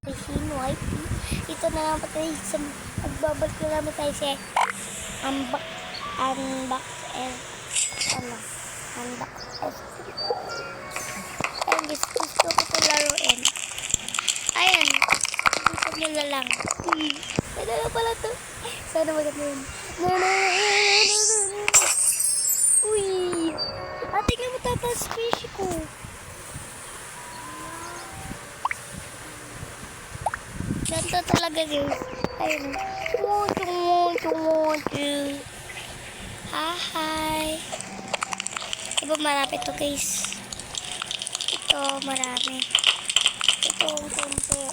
White. Ito na naman tayo sa magbabalik na naman tayo sa unbox and unbox and ayun guys, gusto ko ito laruin. Ayan, gusto nyo na lang. Ano na pala ito? Sana maganda yun. Uy, tingnan mo tapos fish ko. Ganto talaga guys. Ayun. Hi. Diba marami to guys? Ito marami. Ito ang konti.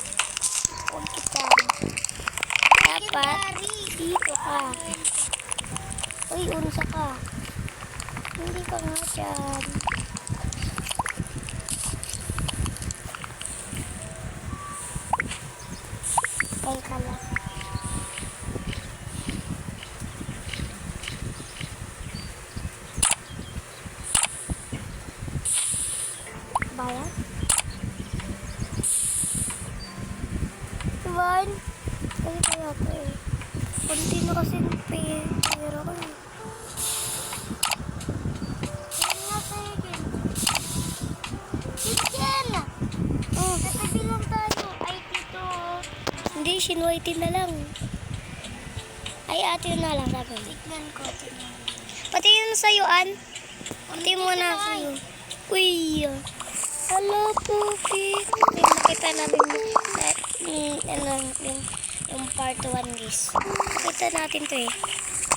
Konti ka. Dapat dito ka. Uy, unsa ka. Hindi ka nga dyan. Ay ka lang. Bayan? Diban? Ay kaya ko eh. Kunti na kasi pera ko eh. Ano nga sa'yo din? Chicken! Natabi lang tayo. Ay dito. Hindi, sinwaitin na lang. Ay, ate na lang sabi. Tignan ko. Pati yun sa'yo, An. Pati mo na sa'yo. Uy. Hello, Puki. Nakita namin yung part 1, guys. Nakita natin to eh.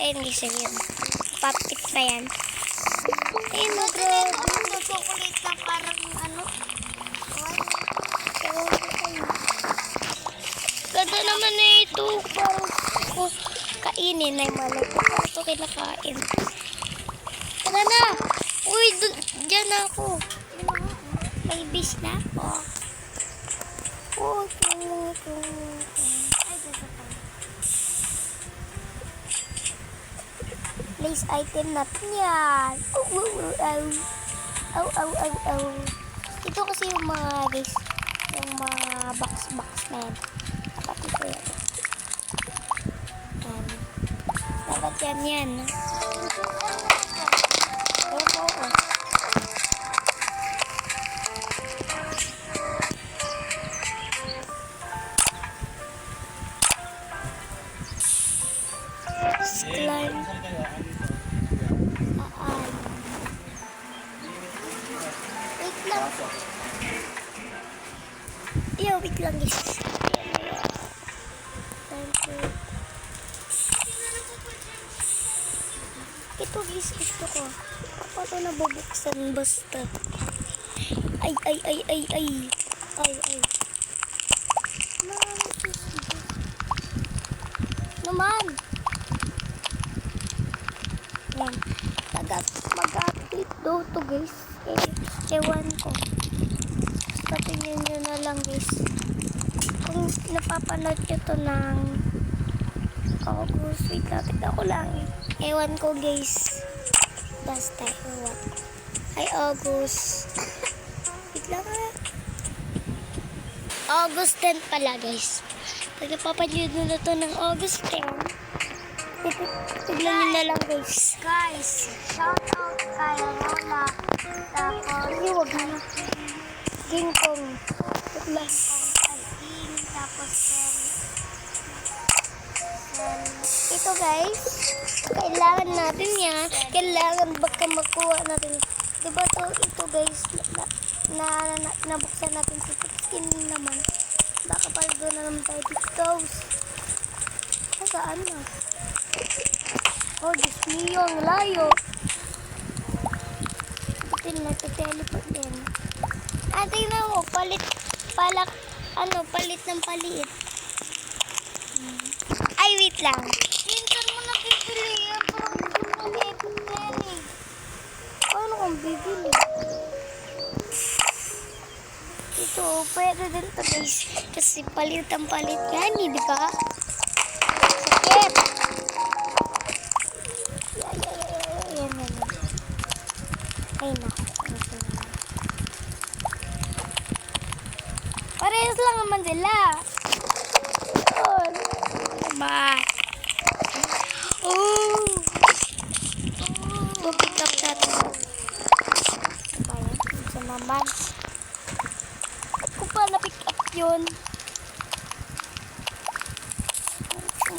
Ayun, guys, ayun. Papit na yan. Ayun, grabe. Chocolate na parang ano. Ganda naman na ito. Parang kainin ay malay ko. Parang ito kinakain. Tara na. Uy, dyan ako. May bis na ako. Ay, dito pa. Place item natin yan. Ito kasi yung mga guys. Yung mga box na yan. Dapat ito yan. Dapat yan. Oo. Slime. Wait lang. Wait lang guys. Ito guys, gusto ko. Ako ito nabubuksan basta. Ay. Naman. Yan. Mag-update daw to guys. Ewan ko. Basta tingnan nyo na lang guys. Kung napapanood nyo to ng August. Wait, lapit ako lang. Ewan ko guys. Basta ewan. Ay, August. Wait lang August 10 pala guys. Pag napapanood nyo na to ng August 10. Tignan nyo na lang guys. Guys, shout out kay Lola. Tapos, huwag na. King Kong. Tapos, ito guys, kailangan natin yan. Kailangan baka makuha natin. Diba ito guys, nabuksan natin si skin naman. Baka pala doon na naman tayo dito. Saan na? Oh, Diyos niyo, ang layo. Ito na, teleport din. Tingnan mo, palit ng palit. Ay, wait lang. Minsan mo napipili yan, parang hindi mo paano kung bibili? Ito, pwede din to guys. Kasi palit ang palit yan, di ba? Sakit! Yan. Ay, naku. Parehas lang naman sila.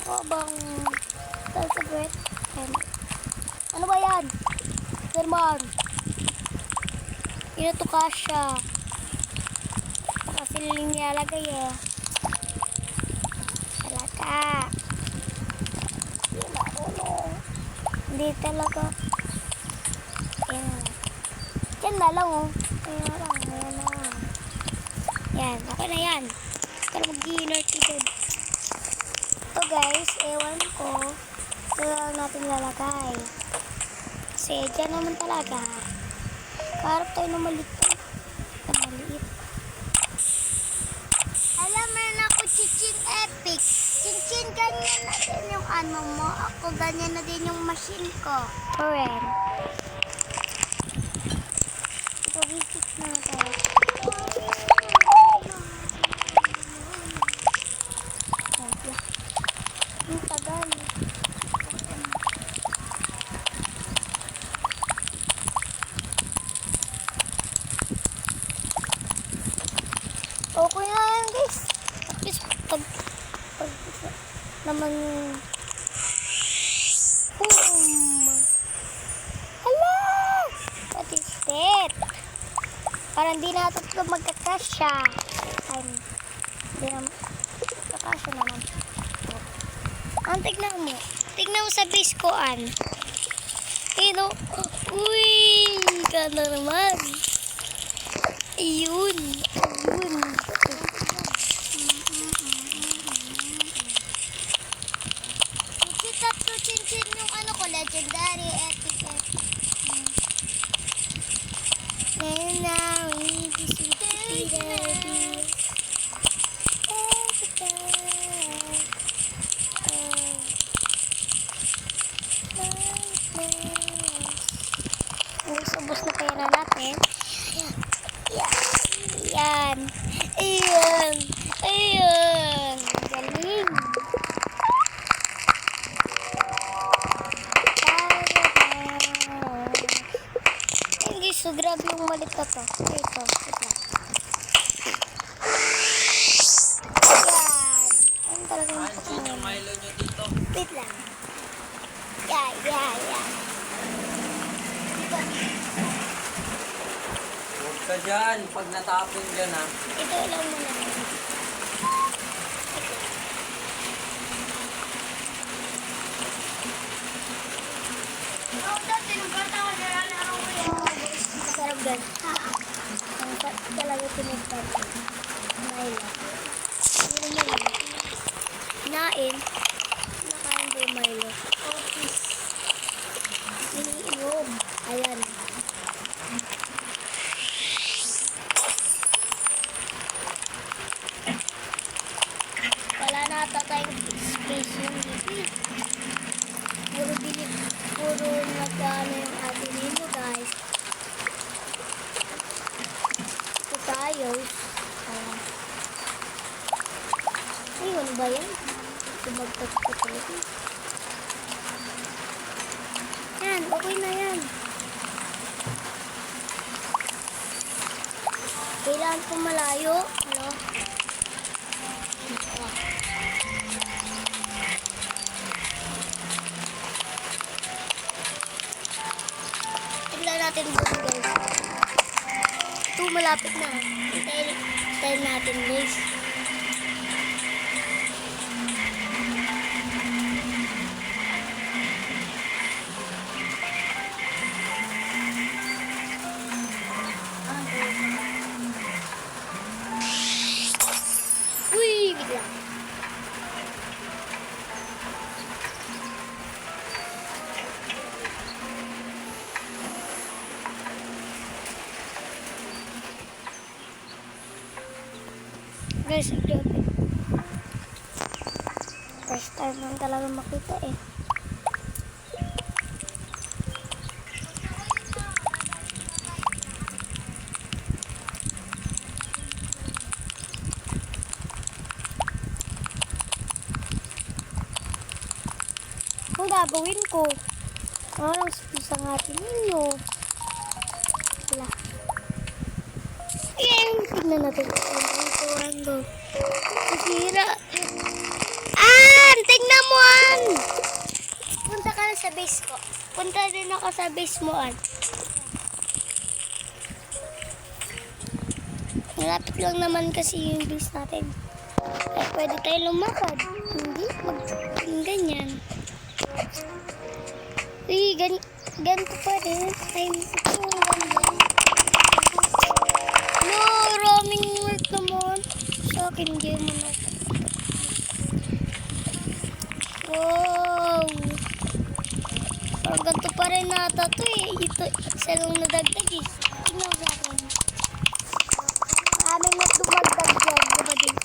O bang sasagot? Ano ba yan? German. Ito kasha. Kasi nilalagay eh. Talaga. Hindi marunong. Hindi talaga. Ayan. Yan na lang oh. Ayan na lang. Ayan na lang. Yan. Okay na yan. Pero mag-inner chicken. Ito guys, ewan ko. Ito lang natin lalagay. Kasi dyan naman talaga. Kaharap tayo na maliit. Alam mo na ako, Chinchin Epic. Chinchin, ganyan na din yung ano mo. Ako, ganyan na din yung machine ko. Correct. Ito, visit na tayo. Ang tagal. Okay na yan guys. At least pag naman boom. Hala! What is that? Parang di natin ito magkakasya. Hindi naman magkakasya naman. Ang tignan mo. Tignan mo sa base ko an. Ino. Uy! Ganda naman. Ayun. Ayun. Kita to Chinchin yung ano ko, legendary epic. And now we just ready. Ubus na pera natin. Yan. Ayan. Ayan. Galing. Ayun guys, so grabe yung malit na to. Ito. Ayan. Ayun talaga yung Pokemon. Wait lang. Yeah. Huwag ka dyan, pag natapon dyan ha. Ito lang muna. Masarap gan. Ang talaga tinagpag. Milo. Milo mo lang. Kinain. Nakain ko yung Milo. Iniinom. Ayan. Wala na ata tayong space yung lipi. Puro nagkano yung atin nito guys. Ito tayo. Ayun ba yan? Tumagtag ko tayo. Yan, okay na yan. Kailangan ko malayo. Ano? Tignan natin doon guys. Ito malapit na. Hintayin natin guys. Uy, bigla. Guys, grabe. First time lang talaga makita eh. Ang gagawin ko? Ang spisa natin ninyo. Wala. Ayan, tignan natin. Ito, Nasira. Tignan mo base ko. Punta din ako sa base mo, An. Malapit lang naman kasi yung base natin. Ay, pwede tayo lumakad. Hindi, ganyan. Uy, ganito pa rin. Ay, no, roaming work naman. Sa akin, hindi mo na. Wow. Parang ganito pa rin nata to eh. Ito, isa lang nadagdag eh. Tingnan sa akin. Amin na dumagdag dyan. Diba din?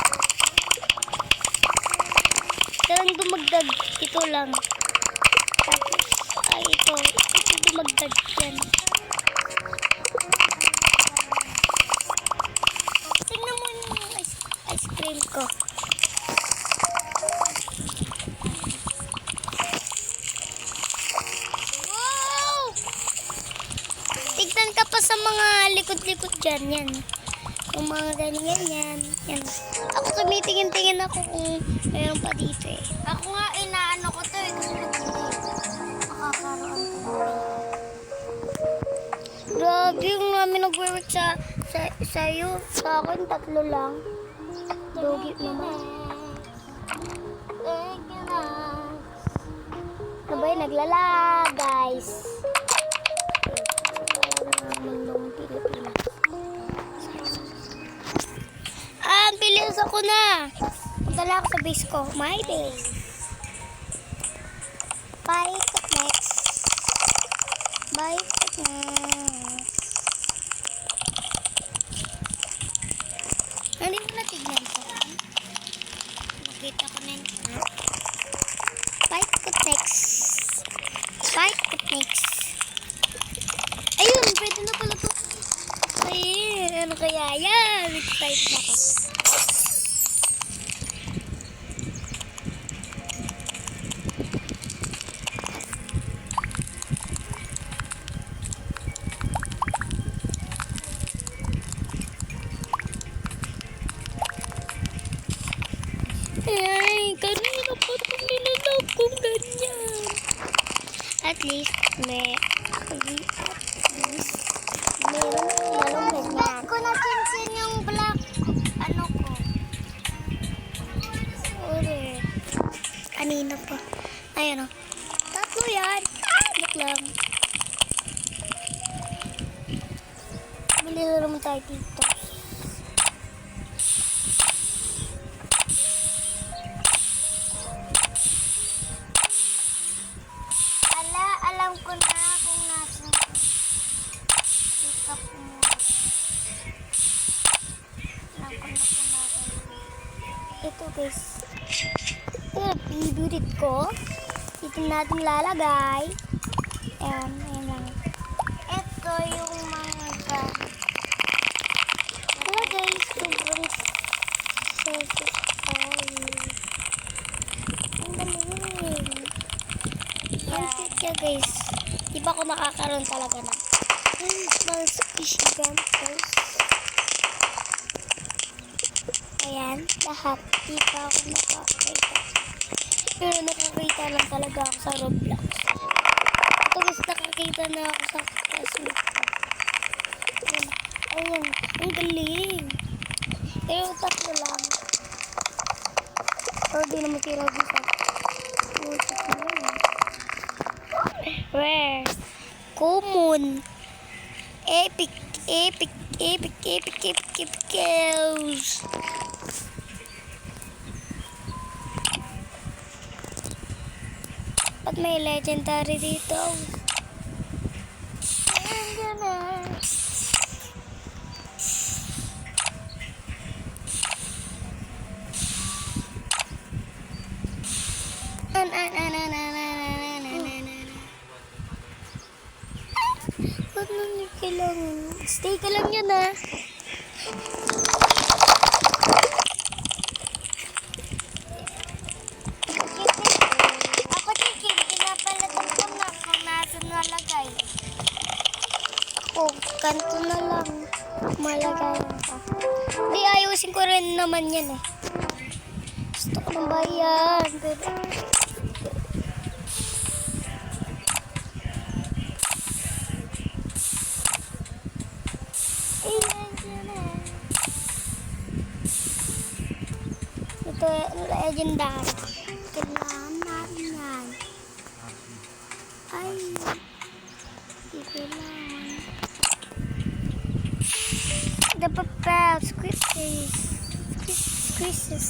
Sarang dumagdag. Ito lang. Tapos, ay ito. Ito dumagdag dyan. Tingnan mo yung ice cream ko. Wow! Tignan ka pa sa mga likod-likod dyan. Yan. Yung mga ganyan. Yan. Ako tumitingin-tingin ako kung mayroon pa dito eh. Ako nga, inaano ko to eh. Kasi Makakaroon ko. Grabe yung namin nag-work sa'yo. Sa akin, 3 lang. Dogi naman. thank you na. Sabay, naglala, guys. Mundong Pilipinas. Ang bilis ako na. Punta lang ako sa base ko. My base. Bye, next. Bye, next. Hindi mo natignan ko. Nakita ko na yun. Bye, next. Bye, next. Ayun, pwede na pala to. Ay, ano kaya yan? Excited na ako. Ay, kanina pa ito nilalog kung ganyan. At least, meron ganyan. Ba't ko na-chinsin yung black, ano ko? Ore. Kanina pa. Ayan o. 3 yan. Look lang. Bili na naman tayo dito. Alam ko na kung nasan ko. Pick up mo. Alam ko na kung nasan ko. Ito guys. Ito, bibirit ko. Dito natin lalagay. Ayan, ayan lang. Ito yung mga bag. Wala guys, sobrang sensitive tayo. Ang galing. Ang cute niya guys. Di ba ako nakakaroon talaga na small squishy gantles? Ayan, lahat. Di pa ako nakakita. Pero nakakita lang talaga ako sa Roblox. Ito guys, nakakita na ako sa classmate ko. Ayan, ayan. Ang galing. Pero 3 lang. Pero di naman si Robby sa rare. Common. Epic. Kills. Pag may legendary dito. Ayan na. Ano ni kailangan? Stay ka lang yan ah. Ako chicken, pinapalatan ko na kung nasan nalagay. Ako, kanto na lang. Malagay ka. Hindi, ayusin ko rin naman yan eh. Gusto ko ng bayan. legendary. Kailangan natin yan. Ay, di kailangan. The papel, squishes. Squishes.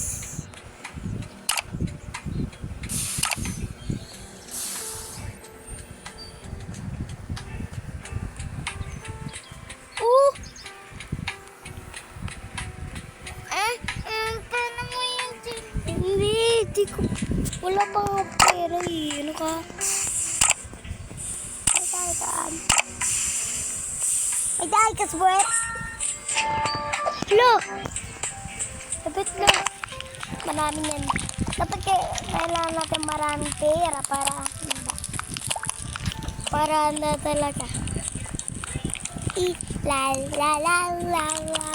Paano mo yan dyan? Hindi ko. Wala pa nga pera eh. Ano ka? Ay, tayo saan? Ay, tayo ka, sweat. Lo! Dapat lo. Maraming yan. Dapat kailangan natin maraming pera para na talaga. La la la la la.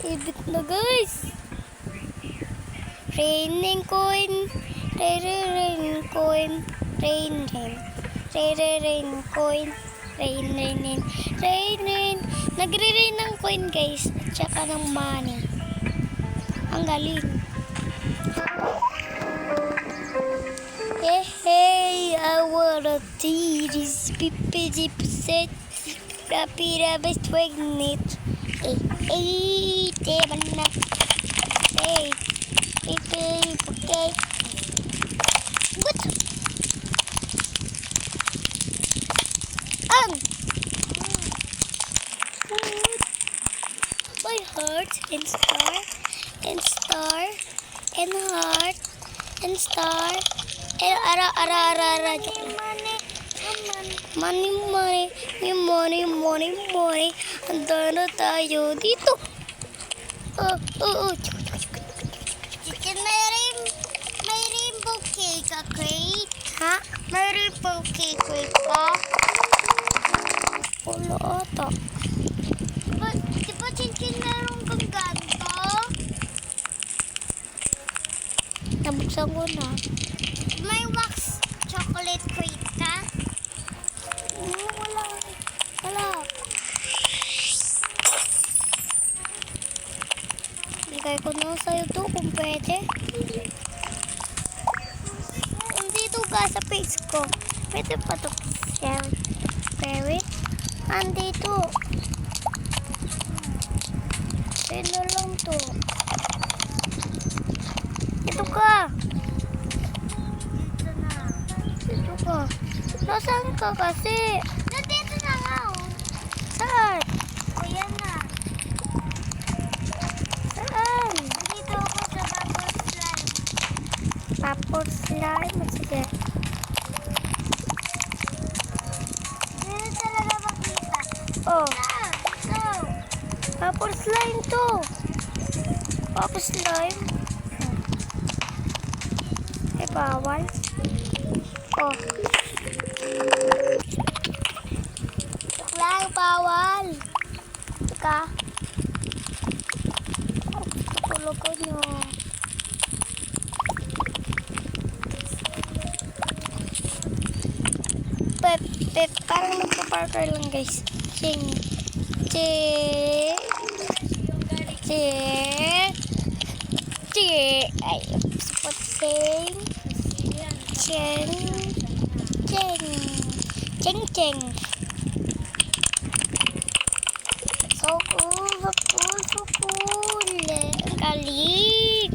Ibit na guys. Raining coin. Rain coin. Rain coin. Rain. Nagre-rain ng coin guys. At saka ng money. Ang galing. Hey, I wanna see this 50%. Rapira best pregnant. Hey, teman na. Hey, okay. What? My heart and star and heart and star and ara. Money. Handa na tayo dito. Chicken, may rainbow cake ka, crate? Ha? May rainbow cake crate ka? Wala ata. Di ba chicken meron kang ganito? Nabuksan ko na. May wax chocolate crate ka? Wala. Bigay ko na sa'yo to kung pwede. Nandito ka sa face ko. Pwede pa to. Pwede. Nandito. Pwede lang to. Ito ka. Ito ka. Nasaan ka kasi? Nandito na nga, oh. Saan? O, yan na. Saan? Nandito ako sa bubble slime. Tapos slime. Sige. Dito talaga makita. Oh. Ito. Tapos slime to. Tapos slime. Ay, bawal. Oh. Lang, bawal. Teka. Tulog ko nyo. Parang nagpa-parker lang guys. Ching. Ay, support sing. Cheng. So cool. Ang galing.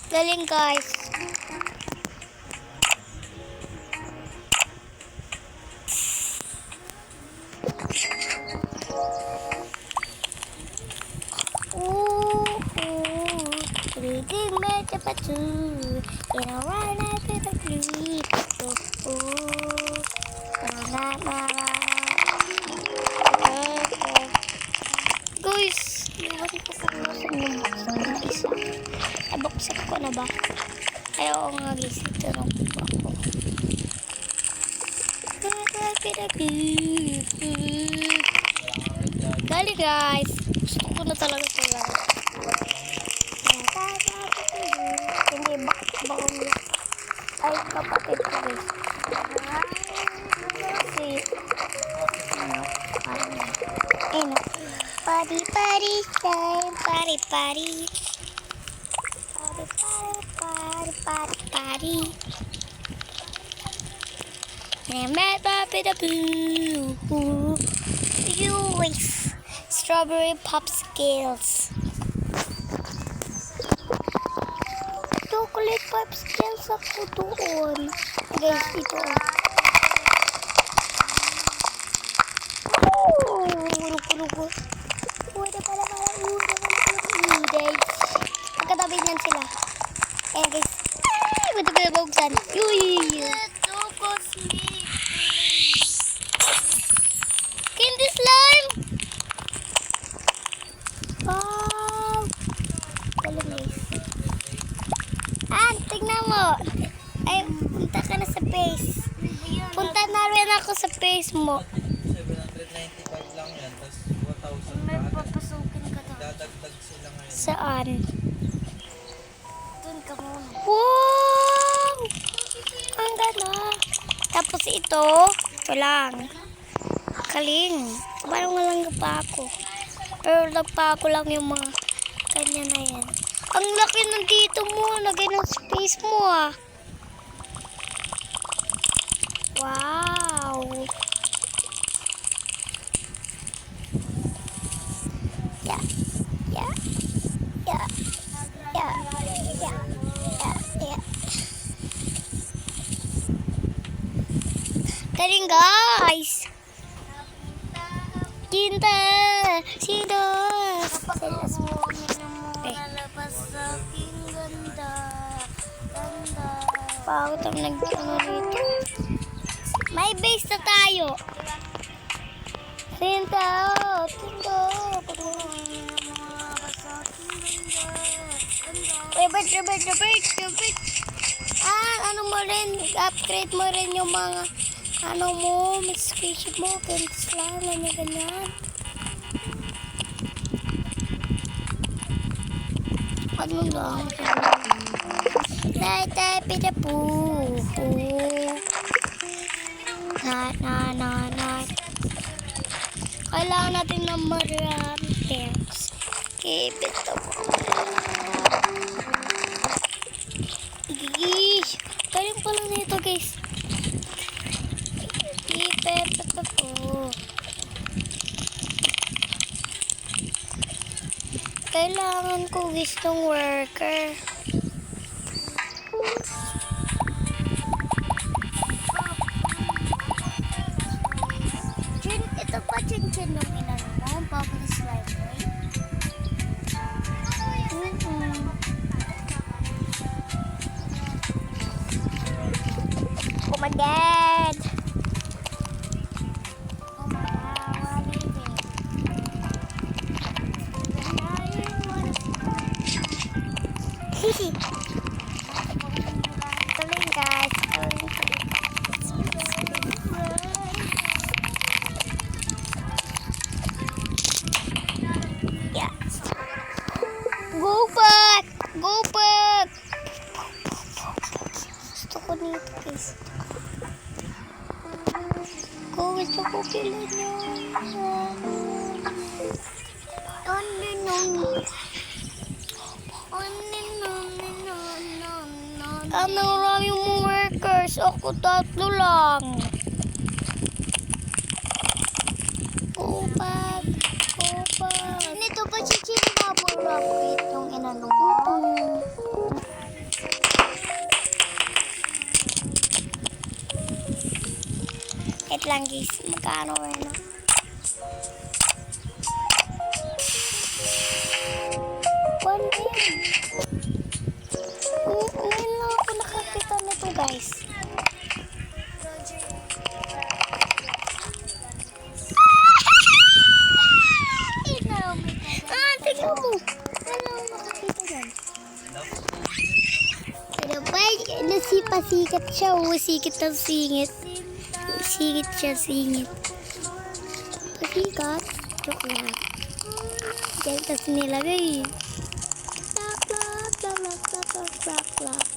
Galing guys. Reading Meta Patu in a run after the blue. Guys, meron ko kung nasan yung buksan na isa. Nabuksan ko na ba? Ayaw nga guys, ito lang po ako. Dali guys, gusto ko na talaga talaga. Hindi, baka ay kapatid ko guys. Kasi, parang Party, party time. Party, party. Party, party, party, party. And red puppy the blue. You waste strawberry popsicles. Chocolate popsicles ako doon. Guys, ito. Rugo. Uda pala. Guys. Magkatabi niyan sila. Ayan guys. Ay, matagal na buksan. Yuy. Candy slime. Wow. Galing guys. Tignan mo. Ay, punta ka na sa base. Punta na rin ako sa base mo. 795 lang yan, tapos 1,000 May pa. papasukin ka daw. Dadagdag sila ngayon. Saan? Doon ka muna. Wow! Ang ganda. Tapos ito lang. Kaling. Parang walang pa ako. Pero nagpa ako lang yung mga kanya na yan. Ang laki ng dito mo. Lagay ng space mo ah. Wow. Yeah. Yeah. Yeah. Yeah. Yeah. Yeah. Yeah. Galing guys. Kinta. Sino? Napakalamunin mo lalabas sa aking ganda. Ganda. Bakit ang nag-ano dito? May base na tayo. Sinta. Tinto. Robert. Ano mo rin, upgrade mo rin yung mga, ano mo, squishy mo, gantis lang, ganyan. Ano lang. Tay, pidapoo. Na. Kailangan natin ng marami things. Keep it up. Gish. Galing pala nito guys. Keep it up. Kailangan ko guys ng worker. Ito pa chin-chin ng inano mo, ang bubble slime, right? Oh my god! Oh my God, what is it? Hihi! Tuloy guys. Yeah. Go back! Gusto ko nito guys. Gusto ko kila niya. Ang marami mong workers. Ako 3 lang. Go back. Nito pa chin-chin bubble rocket yung inano mo. Wait lang guys. Magkano rin na? One din. Ngayon lang ako nakakita nito guys. Tignan mo. Ano ang makakita yan? Pero ba, nasipasikat siya. Sikit ang singit. Singit siya, singit. Pasikat. Joke lang. Diyan tas nilagay. Plak.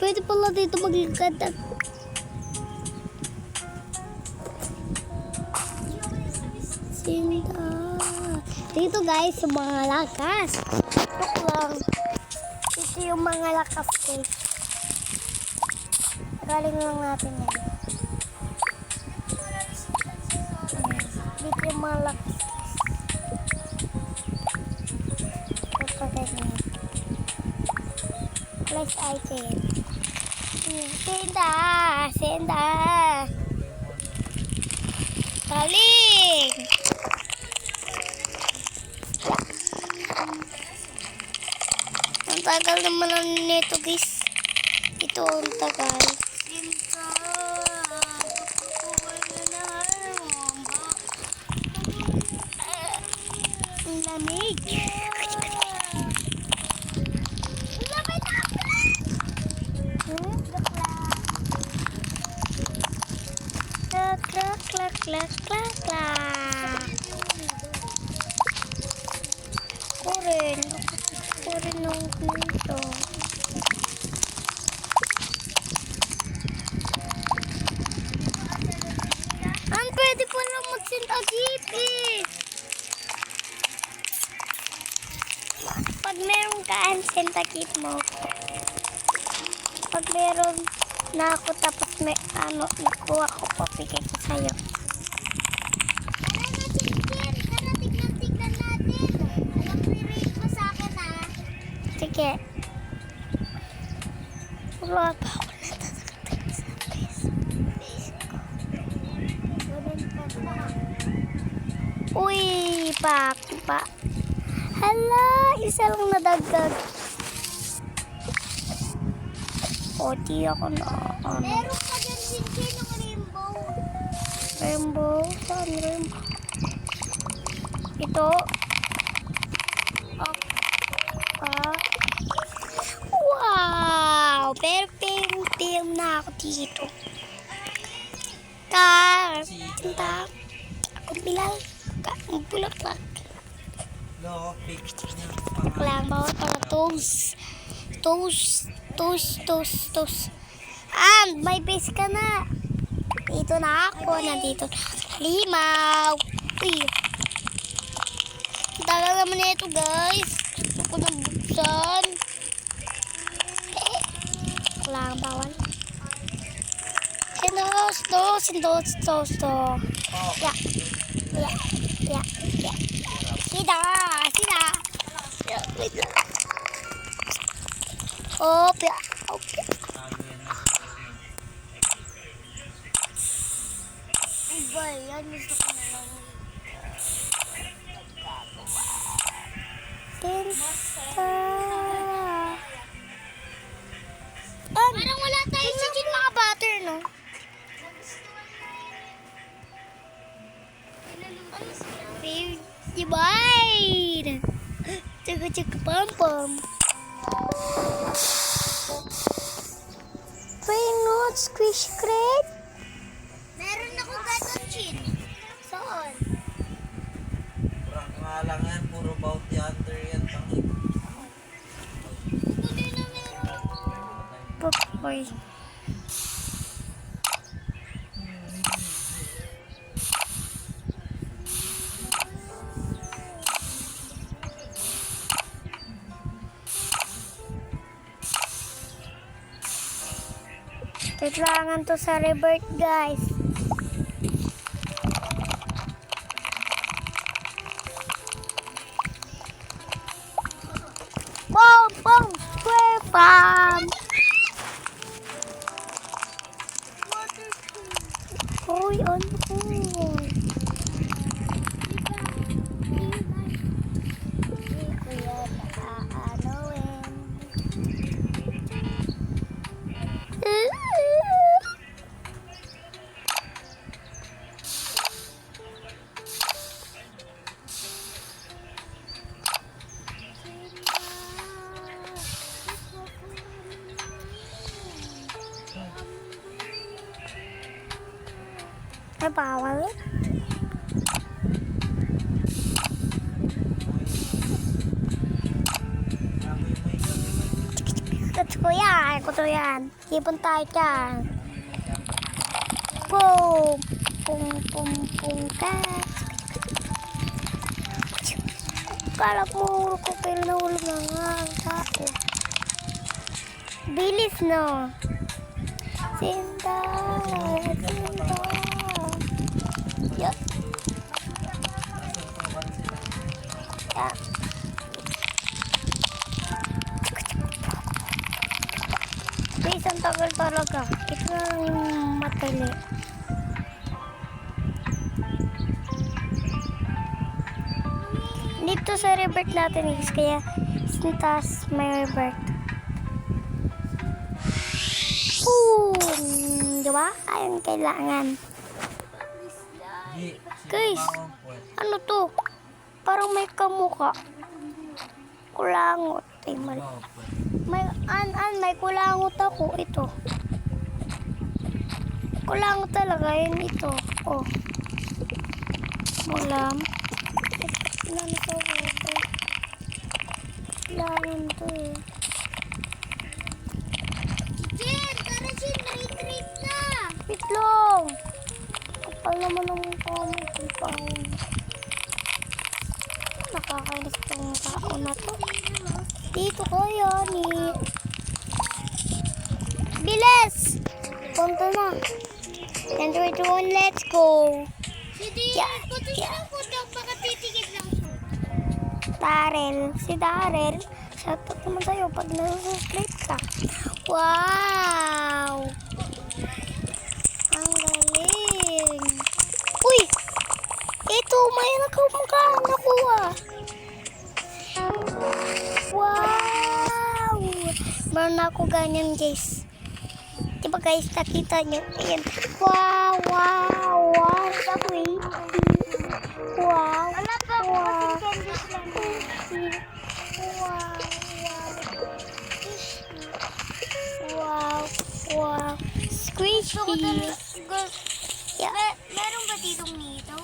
Pwede pala dito maglakad. Sinta. Dito guys, yung mga lakas. Ito lang. Ito yung mga lakas guys. Galing lang natin yan. Dito yung mga lakas guys. Ito ganyan. Plus item. Sinta! Sinta! Galing! Ang tagal naman nito guys. Ito ang tagal. Sinta. Ang lamig. Klak, klak, klak, klak, klak, klak. Ako rin nung nito. Ang pwede po lang magsintagipis. Pag meron ka, ang sintagip mo. Pag meron na ako tapos may nakuha ko, papigay ko sa'yo. Tara na, Chinkin. Tara, tignan natin. Alam mo, i-rate mo sa akin, ha? Sige. Wala pa ako natatakot sa face ko. Uy, pa. Hala, isa lang nadagdag. O, di ako na, Meron pa dyan, Chinkin, ng rainbow. Rainbow? Saan rainbow? Ito? Wow! Perfect film na ako dito. Cinta. Ako bilang. Ang bulaklak. No, fix niya. Lang bawat para toast. Toast. May base ka na. Dito na ako. Nandito na ako sa limaw. Uy. Ang tagal naman na ito, guys. Gusto ko nang buksan. Lang bawal. Sindos. Ya. Sida. Wait lang. Okay. Iba, yan. Gusto ko na lang. Sinta. Parang wala tayo sa Yung mga butter, no? Divide! Tsaka pam-pam. Peanut squish crate? Meron ako ganon, Chin. Saan? Prank nga lang yan. Puro bounty hunter yan. Tangik. Tuloy na meron. Papoy. Kailangan to sa revert, guys. Pom, square farm. Uy, ano? Hindi ko yan naaanawin. Ay, bawal. Gusto ko yan. ko to yan. Ipon tayo dyan. Boom! Pum, pum, pum, ka. Kala mo ko pero nahulog na nga ang tao. Bilis, no? Sinta! Sinta! Yup. Yeah. Guys, ang tagal talaga. Ito na lang yung matali. Dito sa revert natin guys, kaya sintas may revert. Boom! Diba? Ayun kailangan. Guys, ano to? Parang may kamuka. Kulangot. Ay, mali. May kulangot ako. Ito. Kulangot talaga. Yun ito. Oh. Mulam. Ano to? Kulangot to eh. Jen, tara Jen, retreat na. Pitlong! Kapal naman ang mukha mo. Kapal. Nakakainis tong tao na to. Dito kaya ni... Bilis! Punta na. And we're doing, let's go. Sige, Yeah, puto yeah. siya po daw, baka titigit lang siya. Darrell. Si Darrell. Shoutout naman sa'yo pag nasa-subscribe ka. Wow! Ang galing. Uy! Ito, may nakuha. Wow! Meron na ako ganyan, guys. Diba guys, nakita nyo? Ayan. Wow! Sabi. Wow! Wala pa ako kasing candies lang. Wow! Squishy! Yeah. Meron ba ditong nito?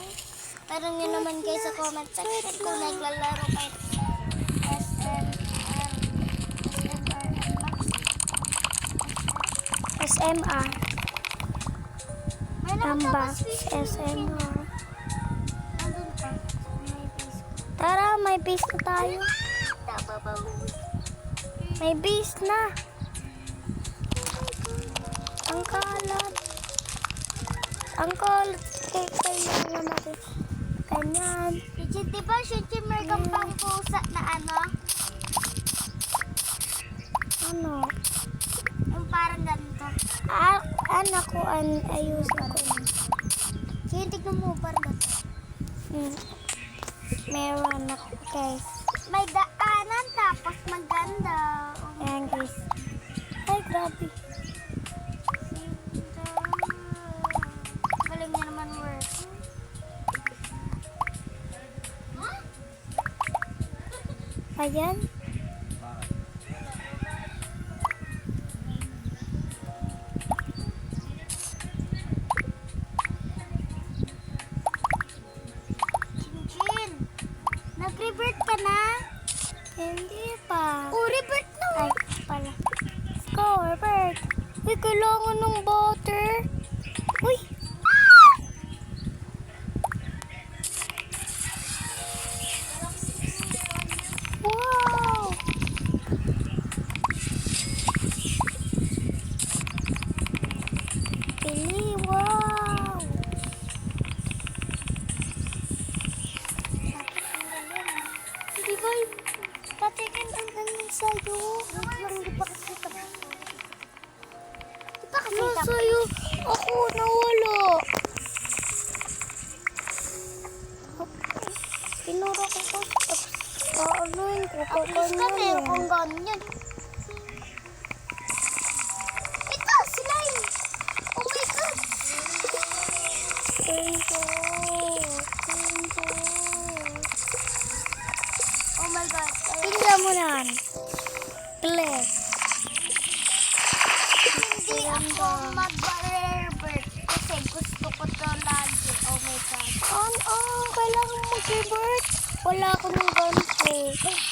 Tanong nyo naman guys sa comment section kung naglalaro kayo SMR. May nakatawa Tambak squishy. SMR. Andun pa. May face. Tara, may base na tayo. May base na. Ang kalat. Kailangan natin. Ganyan. Jen, di ba siya may kampang pusa na ano? Ano? Yung parang ganito. Anak ko, ayusin ko yun. Jen, tignan mo, parang ganito. Meron ako, guys. May daanan tapos maganda. Ayan, guys. Ay, grabe. Galing niya naman work. Ayan. Jen, nag-revert ka na? Hindi pa. Oh, revert na. Ay, pala. Let's go, Robert. Uy, kailangan ng butter. Uy. Wow. Pili, wow. Di ba, patikin ang ganun sa'yo. Di pa kasi tapos. Di pa kasi Ano tapos. sa'yo? Ako, nawala. Pinura ko ko. Paanoin ko. At least ka meron kong ganyan. Ito, slime. Oh my God. Thank you. Oh my God. Tingnan mo na. Bless. Hindi ako mag-revert kasi gusto ko to lagi. Oh my God. Kailangan mo mag-revert. Wala ako ng ganito.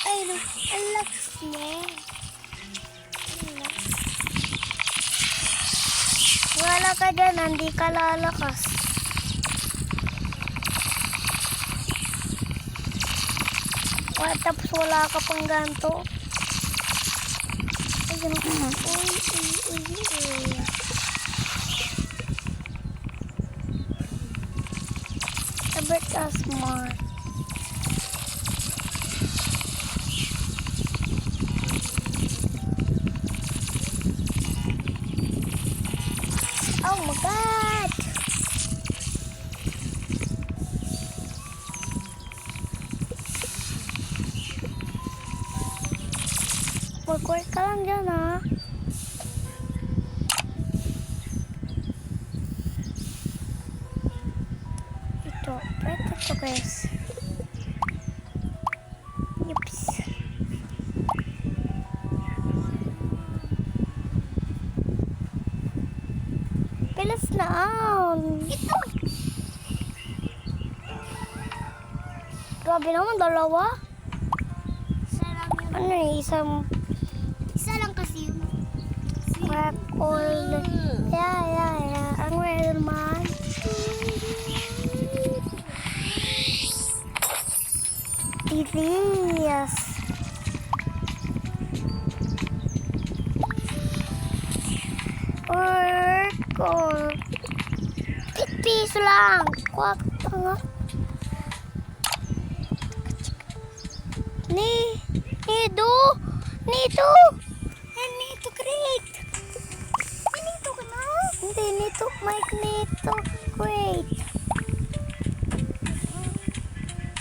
Ay, ang lakas niya. Wala ka dyan, hindi ka lalakas. Tapos wala ka pang ganto. Ay, ganun. Uy. Sabi ka smart. Oh my God! Mag-work ka lang dyan, ha? Ito guys. Yups. Bilis na, Ito! Grabe naman, dalawa. Isa lang yun. Ano isang Isa lang kasi yun. crack all. Yeah. Ang rare man. Yes. Or piso lang. Kwak tanga. Nito. Nito great. Nito ka na? Hindi, nito great.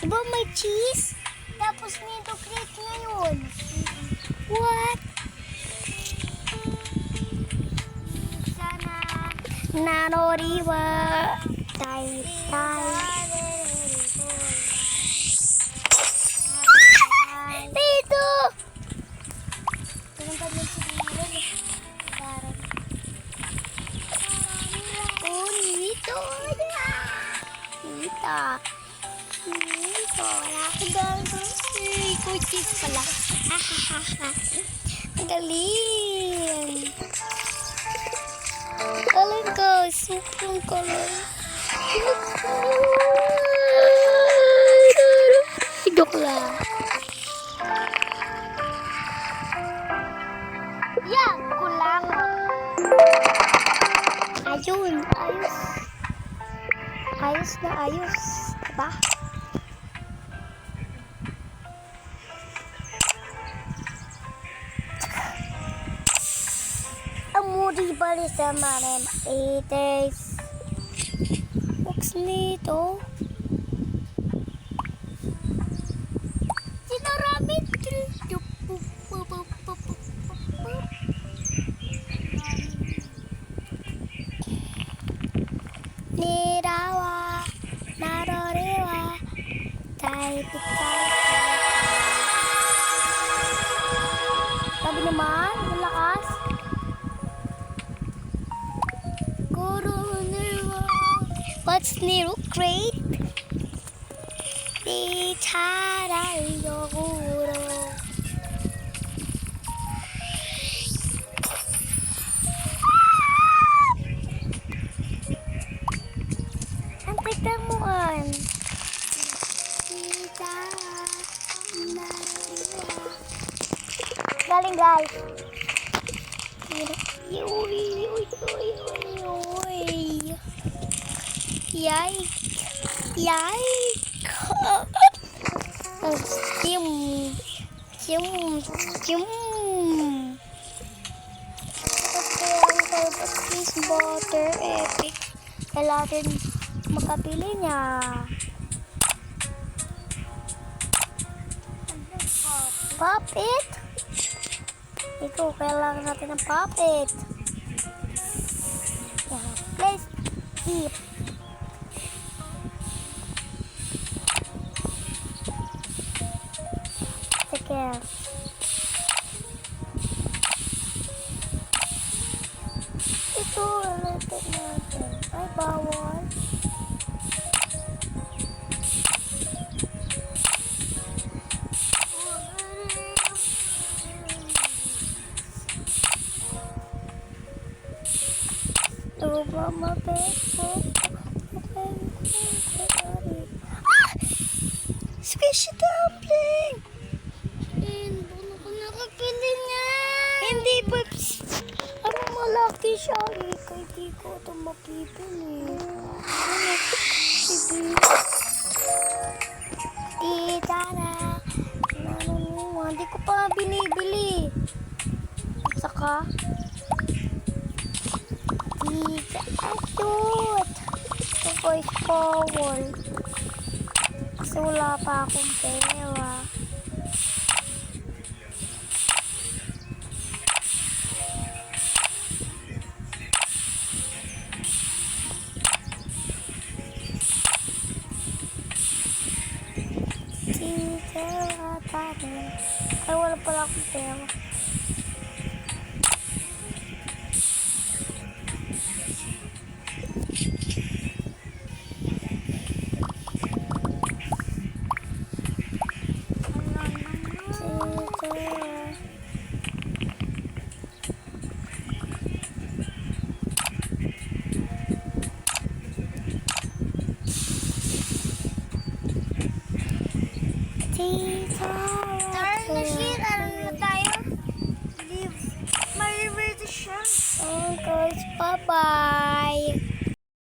Diba may cheese? Tapos nito crate ngayon. What? Sana. Nanoriwa. Tay. Dito! Ganun pa din siguro. Parang. Oh, nito. Wala ko dito. Kuchis pala. Ang galing. Galing ko. Super galing. Joke lang. Yeah, kulang. Ayun, ayos. Ayos na ayos. Diba? Amuri bali sa manem eaters. What's nito? Sinaramit. Nirawa, narorewa, tay. Sabi naman, malakas. What's new great? Di charay yoguro. Ang pitamuan. Galing guys. Yike. Steam. Cheese butter epic. Kailangan makabili niya. Pop it. Ito, kailangan natin ng pop it. Let's eat. Sige. Ito, ulitin natin. Ay, bawal. to mama beko. Squishy dumpling! Hindi ko nakapili nga. Hindi, Peps. Ano malaki siya eh. Kaya di ko ito mapipili. Sige. Titara. Hindi ko pa binibili. Saka, Atut. Ito guys, Paul. Kasi wala pa akong pera. Ay, wala pala akong pera. Tara na, Shir. Ano na tayo? Leave. Mariver to siya. Oh, guys, bye-bye.